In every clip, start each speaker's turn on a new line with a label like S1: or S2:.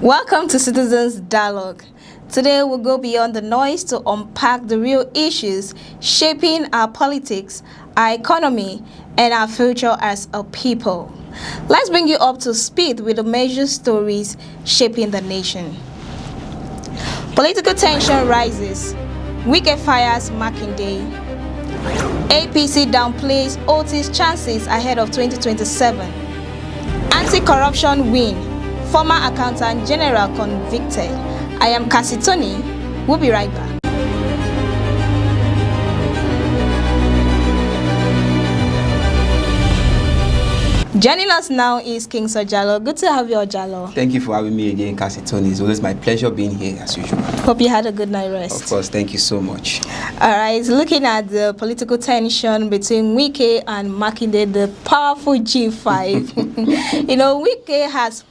S1: Welcome to Citizens Dialogue. Today we'll go beyond the noise to unpack the real issues shaping our politics, our economy, and our future as a people. Let's bring you up to speed with the major stories shaping the nation. Political tension rises. Wike fires Makinde. APC downplays Otti's chances ahead of 2027. Anti-corruption win. Former Accountant General convicted. I am Kasitoni. We'll be right back. Joining us now is King Ojalo. Good to have you, Ojalo.
S2: Thank you for having me again, Kasitoni. It's always my pleasure being here as usual.
S1: Hope you had a good night rest.
S2: Of course, thank you so much.
S1: All right, looking at the political tension between Wike and Makinde, the powerful G5. Wike has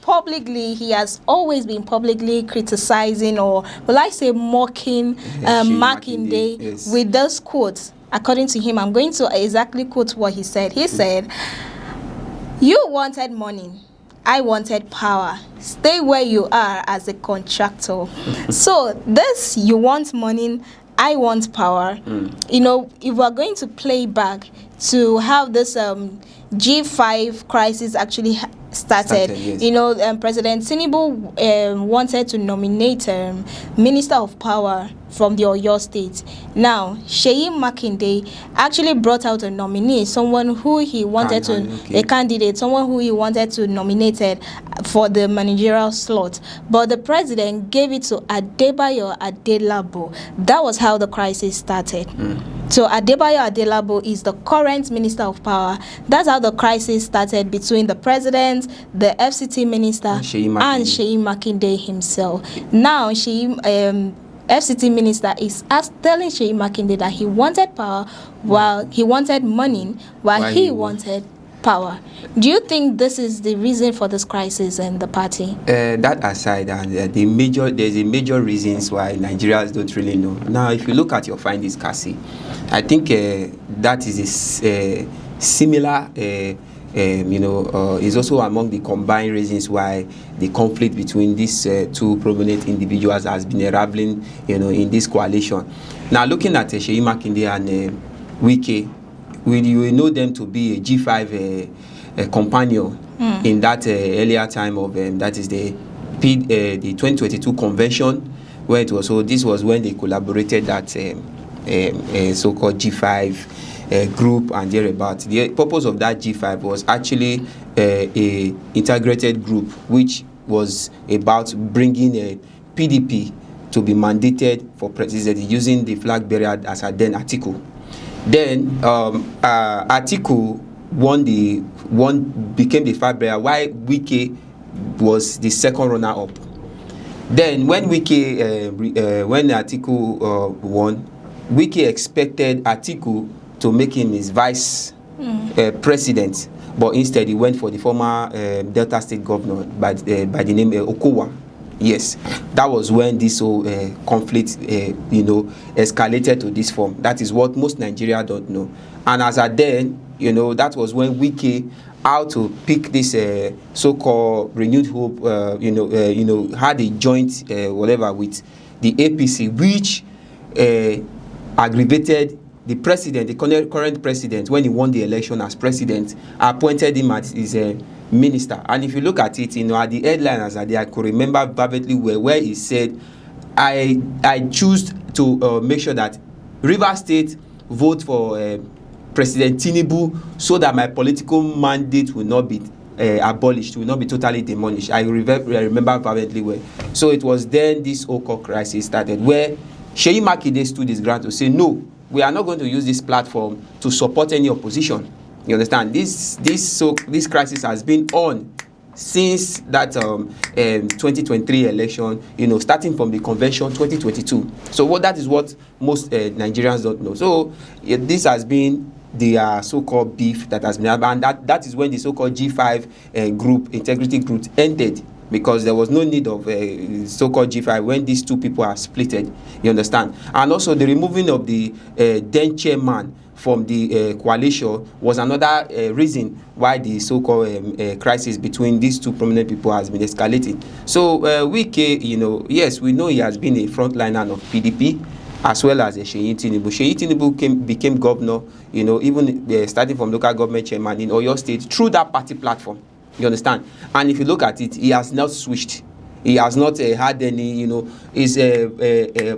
S1: always been publicly criticizing, or will I say mocking Makinde yes, with those quotes. According to him, I'm going to exactly quote what he said. He said, "You wanted money, I wanted power. Stay where you are as a contractor." So this, you want money, I want power. If we're going to play back to how this G5 crisis actually started, yes. President Tinubu wanted to nominate Minister of Power from the Oyo State. Now, Seyi Makinde actually brought out a nominee, someone who he wanted a candidate, someone who he wanted to nominate for the managerial slot. But the president gave it to Adebayo Adelabo. That was how the crisis started. So Adebayo Adelabo is the current Minister of Power. That's how the crisis started between the president, the FCT minister, and Seyi Makinde himself. Now, FCT minister is telling Seyi Makinde that he wanted power while he wanted money, while he wanted power. Do you think this is the reason for this crisis in the party?
S2: That aside, there's a major reasons why Nigerians don't really know. Now, if you look at your findings, Kasi, I think that is a similar. Is also among the combined reasons why the conflict between these two prominent individuals has been unraveling, in this coalition. Now, looking at Seyi Makinde and Wike, you know them to be a G5 companion in that earlier time of that is the 2022 convention, where it was. So this was when they collaborated that so-called G5. Group and thereabout. The purpose of that G5 was actually a integrated group which was about bringing a PDP to be mandated for president using the flag bearer as a then Atiku. Then Atiku became the flag bearer while Wike was the second runner-up. Then when Atiku won, Wike expected Atiku to make him his vice president, but instead he went for the former Delta State governor by the name Okowa. Yes, that was when this whole conflict, escalated to this form. That is what most Nigeria don't know. And as at then, that was when Wike, how to pick this so-called renewed hope, had a joint whatever with the APC, which aggravated the president, the current president, when he won the election as president, appointed him as his minister. And if you look at it, at the headliners, I could remember vividly where he said, I choose to make sure that Rivers State vote for President Tinubu so that my political mandate will not be abolished, will not be totally demolished. I remember vividly well. So it was then this Oko crisis started, where Seyi Makinde stood his ground to say, no, we are not going to use this platform to support any opposition. You understand? This crisis has been on since that 2023 election, starting from the convention 2022. So that is what most Nigerians don't know. So this has been the so-called beef that has been, and that is when the so-called G5 group, integrity group, ended, because there was no need of so-called G5 when these two people are splitted. You understand? And also the removing of the then chairman from the coalition was another reason why the so-called crisis between these two prominent people has been escalating. So Wike, yes, we know he has been a frontliner of PDP, as well as Seyi Tinubu. Seyi Tinubu became governor, even starting from local government chairman in Oyo State through that party platform. You understand? And if you look at it, he has not switched. He has not had any, his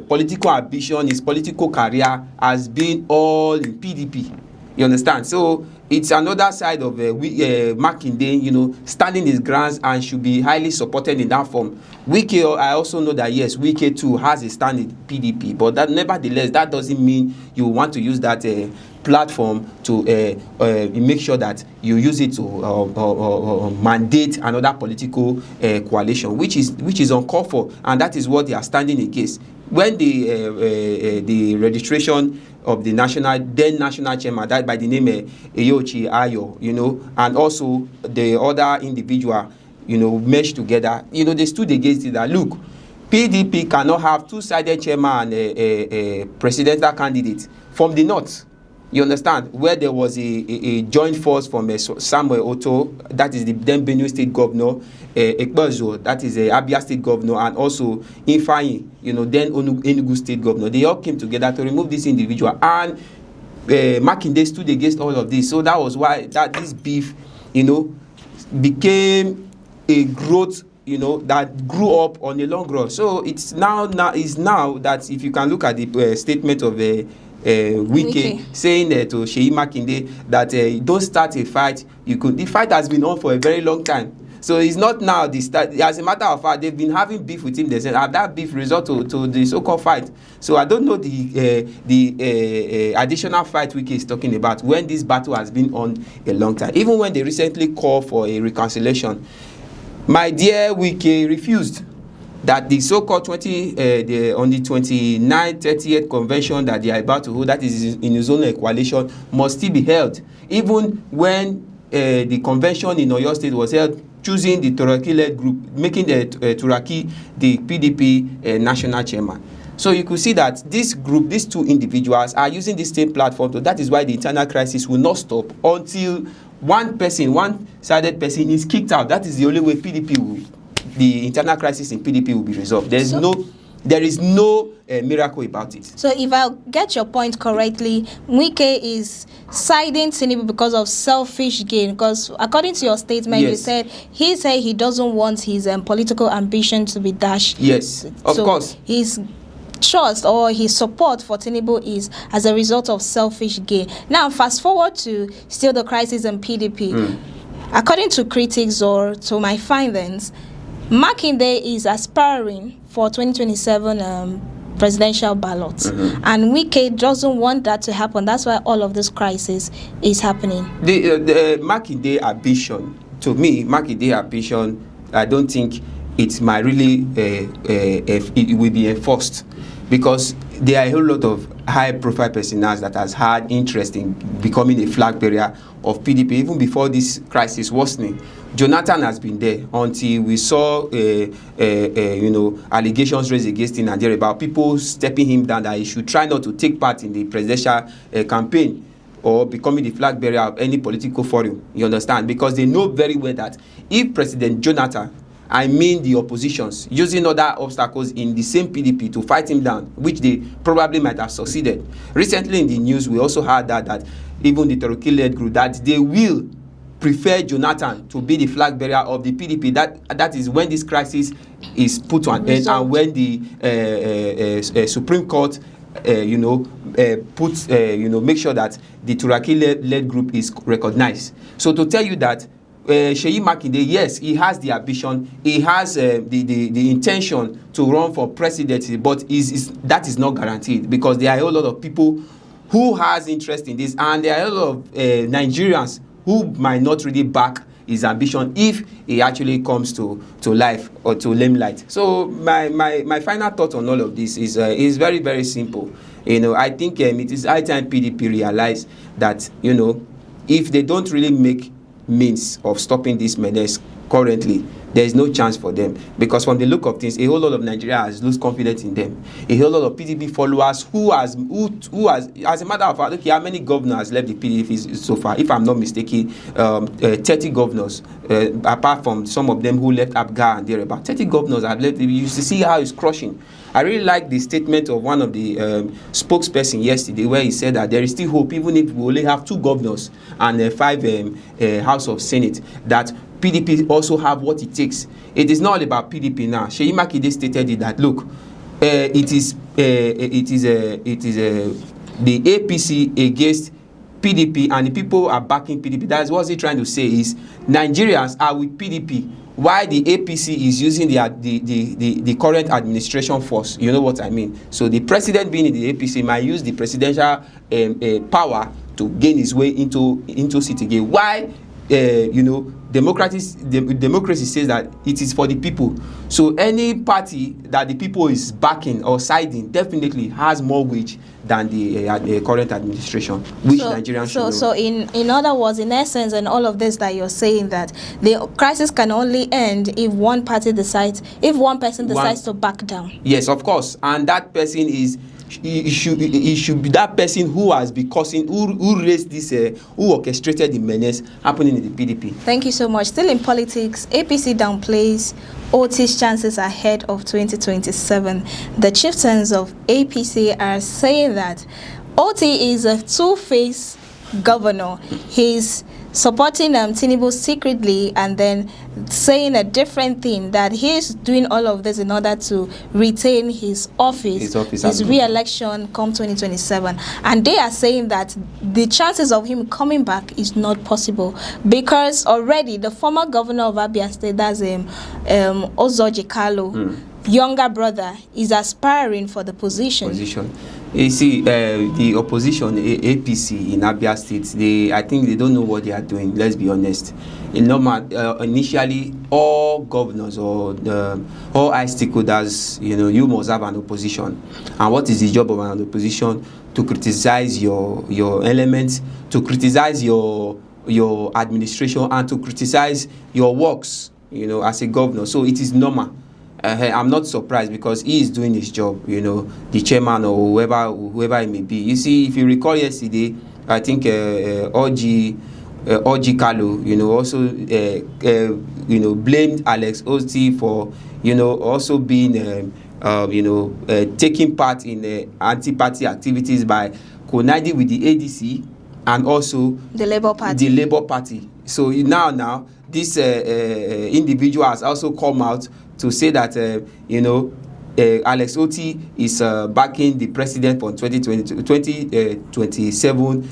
S2: political ambition, his political career has been all in PDP. You understand? So it's another side of Makinde, standing his grounds and should be highly supported in that form. Wike, I also know that yes, Wike too has a stand in PDP, but that nevertheless, that doesn't mean you want to use that platform to make sure that you use it to mandate another political coalition, which is uncalled for, and that is what they are standing against. When the registration of the then national chairman, that by the name Eyochi Ayo, and also the other individual, meshed together, they stood against it that look, PDP cannot have two-sided chairman and a presidential candidate from the north. You understand? Where there was a joint force from Samuel Otto, that is the then Benue State Governor, Ekpezo, that is Abia State Governor, and also Ifeanyi, then Enugu State Governor. They all came together to remove this individual, and Makinde stood against all of this. So that was why this beef, became a growth, that grew up on the long run. So it's now that if you can look at the statement of Wike saying to Seyi Makinde that don't start a fight. The fight has been on for a very long time. So it's not now the start. As a matter of fact, they've been having beef with him. They said that beef result to the so-called fight. So I don't know the additional fight Wike is talking about when this battle has been on a long time. Even when they recently called for a reconciliation, my dear Wike refused. That the so-called on the 29th, 30th convention that they are about to hold, that is in his own coalition, must still be held. Even when the convention in Oyo State was held, choosing the Turaki-led group, making the Turaki the PDP national chairman. So you could see that this group, these two individuals, are using the same platform. So that is why the internal crisis will not stop until one-sided person is kicked out. That is the only way the internal crisis in PDP will be resolved. There is no miracle about it.
S1: So if I get your point correctly, Wike is siding Tinubu because of selfish gain. Because according to your statement,
S2: yes,
S1: you said he doesn't want his political ambition to be dashed.
S2: Yes, of course.
S1: His trust or his support for Tinubu is as a result of selfish gain. Now, fast forward to still the crisis in PDP. According to critics or to my findings, Makinde is aspiring for 2027 presidential ballots, and Wike doesn't want that to happen. That's why all of this crisis is happening.
S2: The Makinde ambition, to me, I don't think it might really it will be enforced, because there are a whole lot of high-profile personalities that has had interest in becoming a flag bearer of PDP even before this crisis worsening. Jonathan has been there until we saw allegations raised against him in Nigeria about people stepping him down, that he should try not to take part in the presidential campaign or becoming the flag bearer of any political forum. You understand? Because they know very well that if President Jonathan, I mean the oppositions, using other obstacles in the same PDP to fight him down, which they probably might have succeeded. Recently in the news, we also heard that even the Turaki-led group, that they will prefer Jonathan to be the flag bearer of the PDP. That is when this crisis is put to an end, and when the Supreme Court make sure that the Turaki-led group is recognized. So to tell you that Seyi Makinde, yes, he has the ambition, he has the intention to run for presidency, but that is not guaranteed, because there are a whole lot of people who has interest in this, and there are a lot of Nigerians who might not really back his ambition if he actually comes to life or to limelight. So my final thought on all of this is very, very simple. I think it is high time PDP realize that if they don't really make means of stopping this menace currently, there is no chance for them, because from the look of things, a whole lot of Nigerians lose confidence in them. A whole lot of PDP followers who has, as a matter of fact, okay, how many governors left the PDP so far? If I'm not mistaken, 30 governors, apart from some of them who left Abga and there, about 30 governors have left. You used to see how it's crushing. I really like the statement of one of the spokesperson yesterday, where he said that there is still hope, even if we only have 2 governors and 5 House of Senate, that PDP also have what it takes. It is not all about PDP now. Seyi Makinde stated it that, look, it is the APC against PDP, and the people are backing PDP. That's what he's trying to say, is Nigerians are with PDP, why the APC is using the current administration force. You know what I mean? So the president being in the APC might use the presidential power to gain his way into seat again. Why, democracy says that it is for the people. So any party that the people is backing or siding definitely has more weight than the current administration, which Nigerians should know.
S1: So in other words, in essence, and all of this that you're saying, that the crisis can only end if one person decides to back down.
S2: Yes, of course, and that person is. It should be that person who has been causing, who raised this, who orchestrated the menace happening in the PDP.
S1: Thank you so much. Still in politics, APC downplays Otti's chances ahead of 2027. The chieftains of APC are saying that Otti is a two-faced governor. He's supporting Tinubu secretly and then saying a different thing, that he's doing all of this in order to retain his office re-election come 2027. And they are saying that the chances of him coming back is not possible, because already the former governor of Abia State, that's Ozoji Kalu, younger brother, is aspiring for the position.
S2: You see, the opposition, APC in Abia State, I think they don't know what they are doing, let's be honest. Initially, all governors or all high stakeholders, you must have an opposition. And what is the job of an opposition? To criticize your elements, to criticize your administration, and to criticize your works, as a governor. So it is normal. I'm not surprised, because he is doing his job, the chairman or whoever it may be. You see, if you recall yesterday, I think Oji Kalu, also blamed Alex Otti for, also being, taking part in anti-party activities by conniving with the ADC and also
S1: the Labour Party.
S2: So now this individual has also come out to say that Alex Otti is backing the president for 2027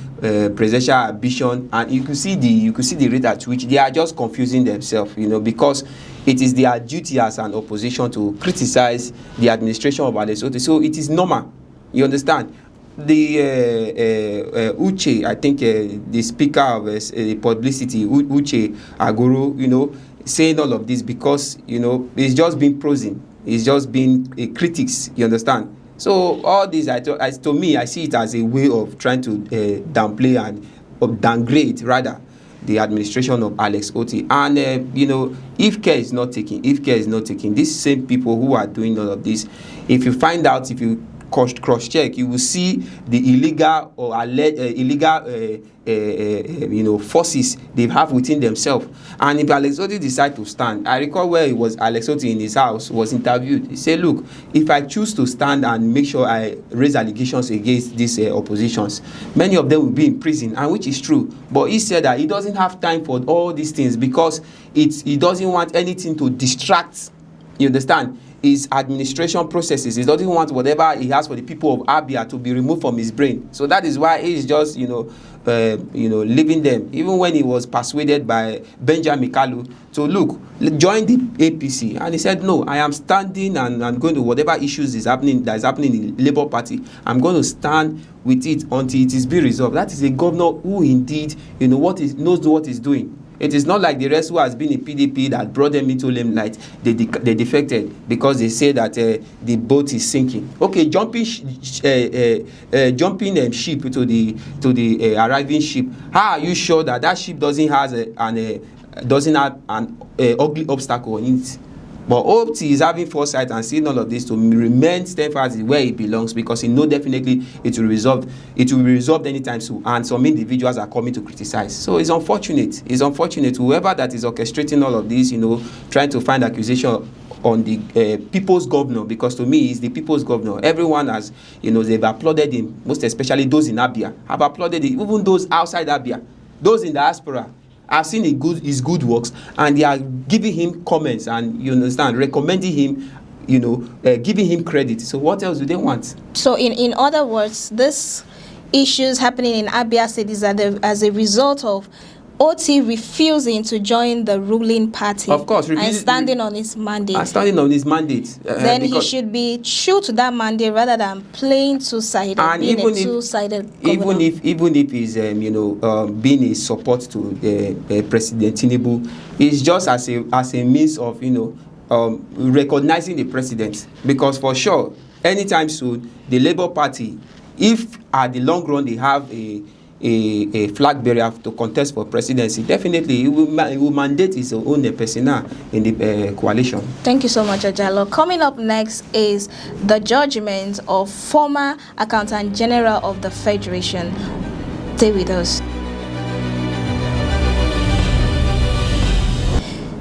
S2: presidential ambition, and you could see the rate at which they are just confusing themselves, because it is their duty as an opposition to criticize the administration of Alex Otti. So it is normal, you understand. The Uche, I think the speaker of publicity, Uche Aguru, saying all of this because it's just been prosing, it's just been critics, you understand. So all this, to me, I see it as a way of trying to downplay and downgrade rather the administration of Alex Otti. And if care is not taken, these same people who are doing all of this, if you cross-check, you will see the illegal or illegal forces they have within themselves. And if Alex Otti decide to stand, I recall where it was Alex Otti in his house was interviewed. He said, look, if I choose to stand and make sure I raise allegations against these oppositions, many of them will be in prison, and which is true. But he said that he doesn't have time for all these things, because he doesn't want anything to distract, you understand, his administration processes. He doesn't want whatever he has for the people of Abia to be removed from his brain. So that is why he's just leaving them. Even when he was persuaded by Benjamin Kalu to join the APC, and he said, no, I am standing and I'm going to whatever issues that is happening in the Labour Party, I'm going to stand with it until it is be resolved. That is a governor who indeed knows what he's doing. It is not like the rest who has been in PDP that brought them into limelight. They defected because they say that the boat is sinking. Okay, jumping ship to the arriving ship. How are you sure that ship doesn't have doesn't have an ugly obstacle on it. But Otti is having foresight and seeing all of this to remain steadfast where it belongs, because he knows definitely it will be resolved anytime soon, and some individuals are coming to criticize. So it's unfortunate. It's unfortunate. Whoever that is orchestrating all of this, trying to find accusation on the people's governor, because to me he's the people's governor. Everyone has, they've applauded him, most especially those in Abia have applauded him, even those outside Abia, those in diaspora. I've seen his good works, and they are giving him comments and, you understand, recommending him, giving him credit. So what else do they want?
S1: So in other words, this issues happening in Abia State is as a result of Otti refusing to join the ruling party,
S2: of course,
S1: and standing on his mandate.
S2: Then
S1: he should be true to that mandate rather than playing two-sided,
S2: and
S1: being
S2: even
S1: a two-sided
S2: even if he's being a support to President Tinubu, it's just as a means of recognizing the president, because for sure anytime soon the Labour Party, if at the long run they have a flag bearer to contest for presidency, definitely he will mandate his own personnel in the coalition.
S1: Thank you so much, Ojalo. Coming up next is the judgment of former Accountant General of the Federation. Stay with us.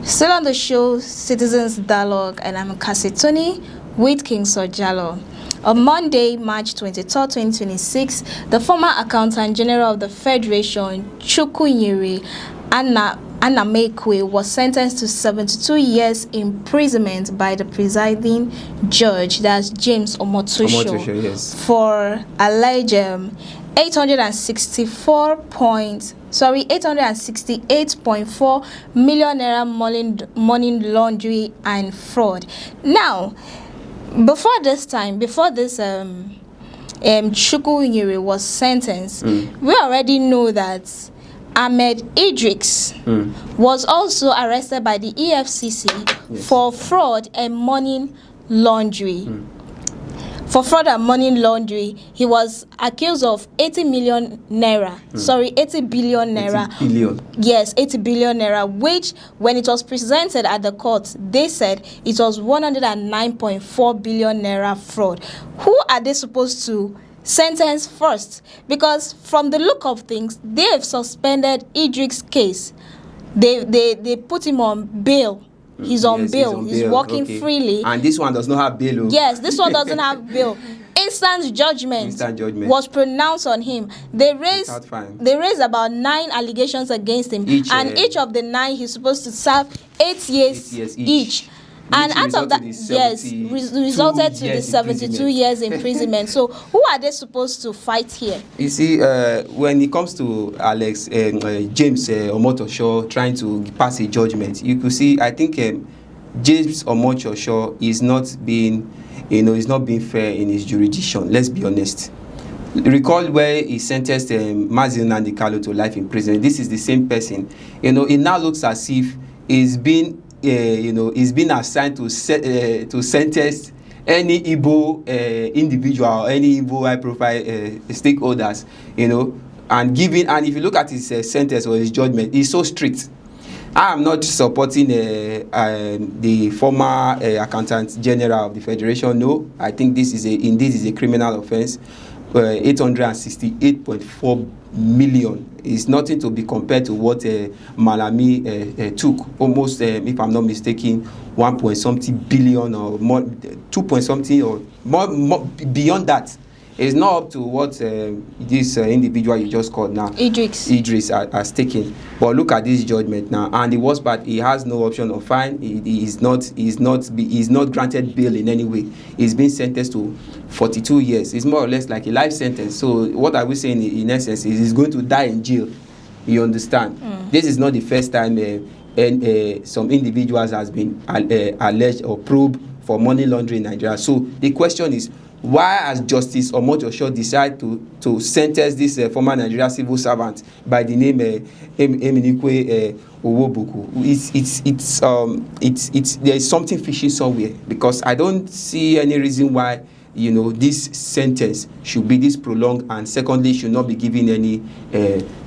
S1: Still on the show, Citizens Dialogue, and I'm Kasituni with King Ojalo. On Monday, March 23, 2026, the former Accountant General of the Federation, Chukwunyere Anamekwe, was sentenced to 72 years imprisonment by the presiding judge, that's James Omotosho,
S2: yes,
S1: for alleged 868.4 million naira money laundering and fraud. Now, before this Chukwunyere was sentenced, we already know that Ahmed Idris was also arrested by the EFCC, yes, for fraud and money laundering. For fraud and money laundering, he was accused of 80 billion naira. 80 billion. Yes, 80 billion naira, which when it was presented at the court, they said it was 109.4 billion naira fraud. Who are they supposed to sentence first? Because from the look of things, they have suspended Idris' case. They put him on bail. He's on bail. He's walking freely.
S2: And this one does not have bail.
S1: Yes, this one doesn't have bail. Instant judgment was pronounced on him. They raised about 9 allegations against him. Each of the 9, he's supposed to serve 8 years each. And out of that, resulted to the 72 years imprisonment. So who are they supposed to fight here?
S2: You see, when it comes to James Omotosho trying to pass a judgment, you could see, I think James Omotosho is not being fair in his jurisdiction. Let's be honest. Recall where he sentenced Mazin Nandikalo to life in prison. This is the same person. It now looks as if he's been assigned to sentence any Igbo individual, any Igbo high-profile stakeholders, and if you look at his sentence or his judgment, he's so strict. I am not supporting the former Accountant General of the Federation. No, I think this is a criminal offense. 868.4 million is nothing to be compared to what Malami took, almost, if I'm not mistaken, 1 point something billion or more, 2 point something or more beyond that. It's not up to what this individual you just called now, Idris has taken. But look at this judgment now, and the worst part, he has no option of fine. He is not granted bail in any way. He's been sentenced to 42 years. It's more or less like a life sentence. So what are we saying in essence is he's going to die in jail. You understand? This is not the first time some individuals has been alleged or probed for money laundering in Nigeria. So the question is, why has Justice Omotosho decided to sentence this former Nigerian civil servant by the name Emenikwe Owobuku? There is something fishy somewhere, because I don't see any reason why this sentence should be this prolonged, and secondly, should not be given any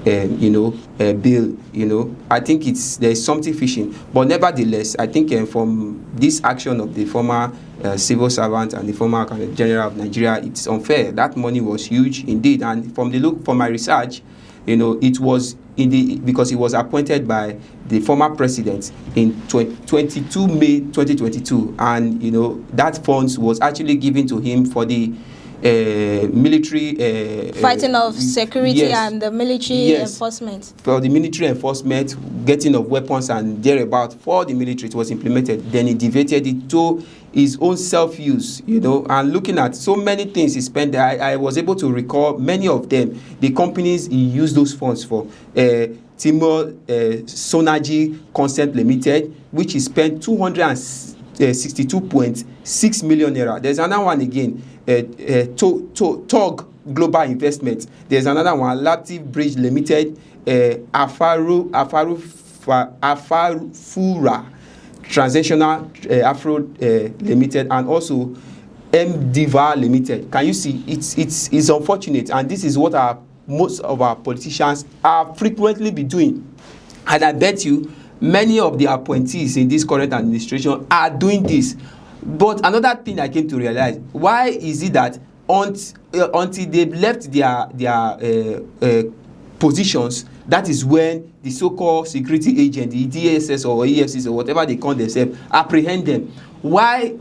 S2: bail. I think there's something fishing, but nevertheless, I think from this action of the former civil servant and the former general of Nigeria, it's unfair. That money was huge indeed, and from my research, it was because he was appointed by the former president in 22 May 2022, and that funds was actually given to him for the military
S1: fighting of security, yes, and the military, yes, enforcement.
S2: For the military enforcement, getting of weapons and thereabout for the military, it was implemented. Then he deviated it to his own self-use, and looking at so many things he spent there, I was able to recall many of them, the companies he used those funds for. Timor Sonaji Consent Limited, which he spent 262.6 million naira. There's another one again, TOG Global Investment. There's another one, Latif Bridge Limited, Afurafura Transnational Afro Limited, and also MDiva Limited. Can you see? It's unfortunate, and this is what most of our politicians are frequently be doing, and I bet you many of the appointees in this current administration are doing this. But another thing I came to realize, why is it that until they left their positions, that is when the so-called security agent, the DSS or EFCs or whatever they call themselves, apprehend them? Why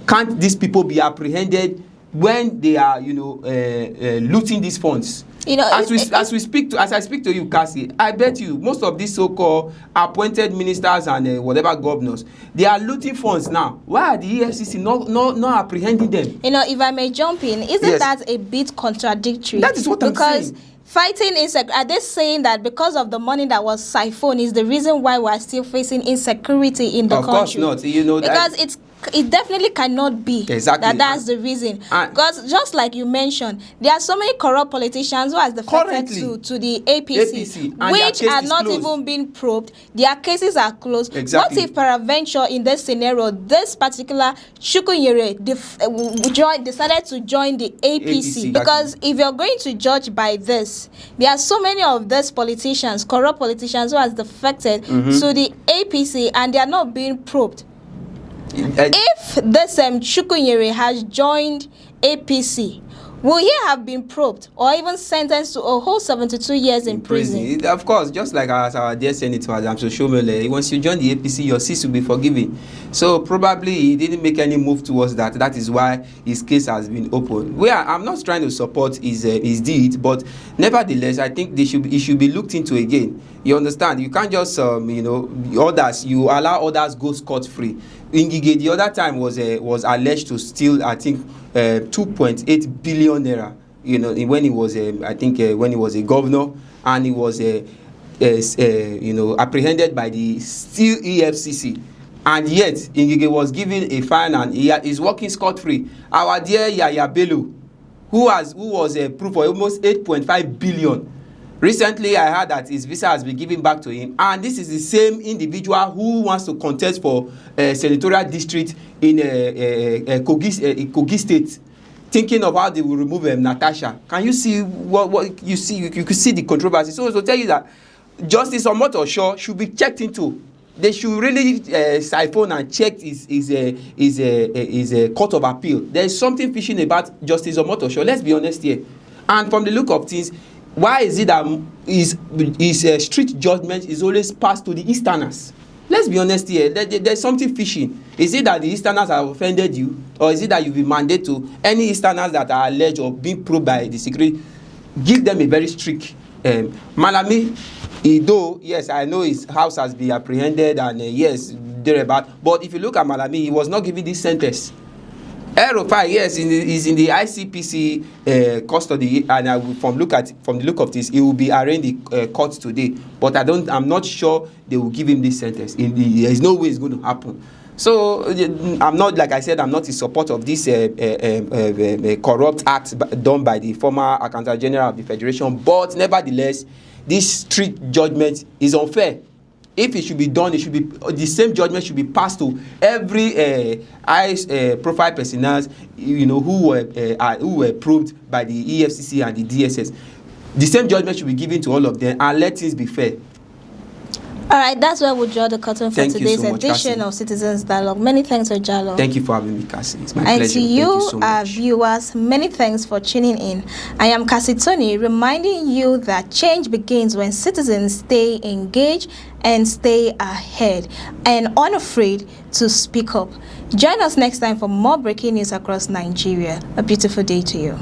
S2: can't these people be apprehended when they are looting these funds? As I speak to you, Cassie, I bet you most of these so-called appointed ministers and whatever governors, they are looting funds now. Why are the EFCC not apprehending them?
S1: If I may jump in, isn't, yes, that a bit contradictory?
S2: That is what I'm saying.
S1: Because fighting insecurity, are they saying that because of the money that was siphoned is the reason why we're still facing insecurity in the country? Of course
S2: not.
S1: Because it definitely cannot be exactly that's the reason. Because just like you mentioned, there are so many corrupt politicians who has defected to the APC which are not even being probed. Their cases are closed. Exactly. What if peradventure in this scenario, this particular Chukwunyere decided to join the APC? Because if you're going to judge by this, there are so many of these politicians, corrupt politicians, who has defected to the APC and they are not being probed. If this Chukwunyere has joined APC, will he have been probed or even sentenced to a whole 72 years in prison?
S2: Of course, just like our dear Senator Adamso Shomele, once you join the APC, your sins will be forgiven. So probably he didn't make any move towards that. That is why his case has been opened. I'm not trying to support his deed, but nevertheless, I think it should be looked into again. You understand? You can't just you allow others go scot-free. Ngige the other time was alleged to steal, I think, 2.8 billion naira. When he was when he was a governor, and he was apprehended by the still EFCC, and yet Ngige was given a fine and he is working scot-free. Our dear Yaya Bello, who was approved for almost 8.5 billion. Recently, I heard that his visa has been given back to him, and this is the same individual who wants to contest for a senatorial district in Kogi State, thinking of how they will remove Natasha. Can you see what you see? You could see the controversy. So to tell you that Justice Omotosho should be checked into. They should really siphon and check his court of appeal. There is something fishy about Justice Omotosho. Let's be honest here. And from the look of things, why is it that his strict judgment is always passed to the Easterners? Let's be honest here. There's something fishy. Is it that the Easterners have offended you, or is it that you've been mandated to any Easterners that are alleged or being probed by the security? Give them a very strict. Malami, though, yes, I know his house has been apprehended and yes, thereabout. But if you look at Malami, he was not given this sentence. El-rufai, yes, is in the ICPC custody, and from the look of this, he will be arraigned in court today. But I'm not sure they will give him this sentence. There is no way it's going to happen. So I'm not, like I said, I'm not in support of this corrupt act done by the former Accountant General of the Federation. But nevertheless, this strict judgment is unfair. If it should be done, it should be the same judgment should be passed to every high profile personnel, you know, who were proved by the EFCC and the DSS. The same judgment should be given to all of them, and let things be fair.
S1: All right, that's where we'll draw the curtain for
S2: Thank you
S1: today's
S2: so much,
S1: edition
S2: Cassie.
S1: of Citizens Dialogue. Many thanks, Ojalo.
S2: Thank you for having me, Cassie. It's my
S1: And
S2: pleasure.
S1: to you,
S2: Thank you so
S1: our
S2: much.
S1: viewers, many thanks for tuning in. I am Cassie Tony, reminding you that change begins when citizens stay engaged and stay ahead and unafraid to speak up. Join us next time for more breaking news across Nigeria. A beautiful day to you.